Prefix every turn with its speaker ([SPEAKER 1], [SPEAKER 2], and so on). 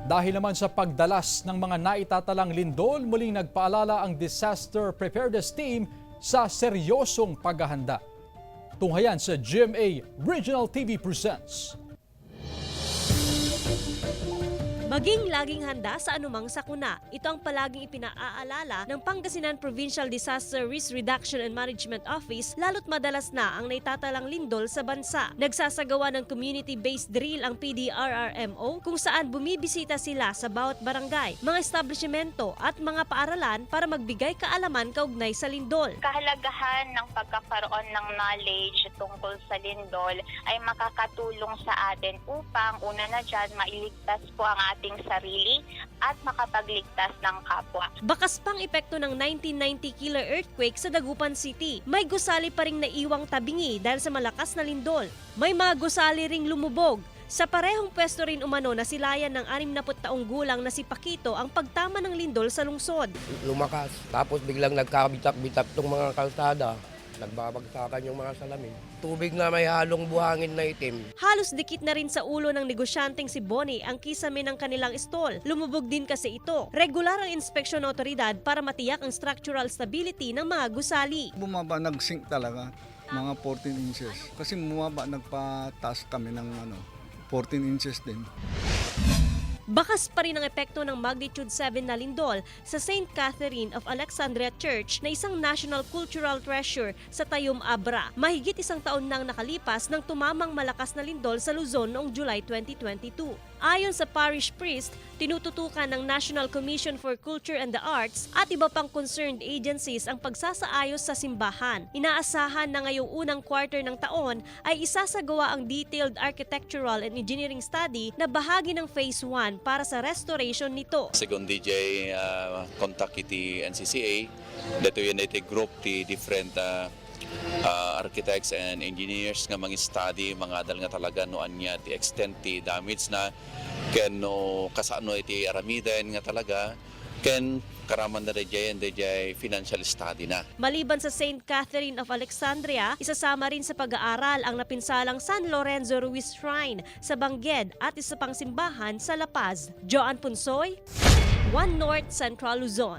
[SPEAKER 1] Dahil naman sa pagdalas ng mga naitatalang lindol, muling nagpaalala ang Disaster Preparedness Team sa seryosong paghahanda. Tunghayan sa GMA Regional TV Presents.
[SPEAKER 2] Maging laging handa sa anumang sakuna. Ito ang palaging ipinaaalala ng Pangasinan Provincial Disaster Risk Reduction and Management Office lalo't madalas na ang naitatalang lindol sa bansa. Nagsasagawa ng community-based drill ang PDRRMO kung saan bumibisita sila sa bawat barangay, mga establishmento at mga paaralan para magbigay kaalaman kaugnay sa lindol.
[SPEAKER 3] Kahalagahan ng pagkakaroon ng knowledge tungkol sa lindol ay makakatulong sa atin upang una na dyan mailigtas po ang ating sarili at makapagligtas ng kapwa.
[SPEAKER 2] Bakas pang epekto ng 1990 killer earthquake sa Dagupan City. May gusali pa ring naiwang tabingi dahil sa malakas na lindol. May mga gusali ring lumubog. Sa parehong pwesto rin umano na silayan ng 60 taong gulang na si Pakito ang pagtama ng lindol sa lungsod.
[SPEAKER 4] Lumakas, tapos biglang nagkabitak-bitak tong mga kalsada. Nagbabagsakan yung mga salamin. Tubig na may halong buhangin na itim.
[SPEAKER 2] Halos dikit na rin sa ulo ng negosyanteng si Bonnie ang kisame ng kanilang stall. Lumubog din kasi ito. Regular ang inspeksyon ng otoridad para matiyak ang structural stability ng mga gusali.
[SPEAKER 5] Bumaba, nag-sink talaga, mga 14 inches. Kasi bumaba, nagpataas kami ng 14 inches din.
[SPEAKER 2] Bakas pa rin ang epekto ng magnitude 7 na lindol sa St. Catherine of Alexandria Church na isang national cultural treasure sa Tayum Abra. Mahigit isang taon nang nakalipas nang tumamang malakas na lindol sa Luzon noong July 2022. Ayon sa parish priest, tinututukan ng National Commission for Culture and the Arts at iba pang concerned agencies ang pagsasaayos sa simbahan. Inaasahan na ngayong unang quarter ng taon ay isasagawa ang detailed architectural and engineering study na bahagi ng Phase 1 para sa restoration nito.
[SPEAKER 6] Second DJ contact iti NCCA, dito yun iti group ti different architects and engineers nga study mga adal nga talaga no anya ti extent ti damage na ken no kasano iti aramiden nga talaga ken karaman na DJ financial study na.
[SPEAKER 2] Maliban sa St. Catherine of Alexandria, isasama rin sa pag-aaral ang napinsalang San Lorenzo Ruiz Shrine sa Bangged at isa pang simbahan sa La Paz. Joan Punsoy, One North Central Luzon.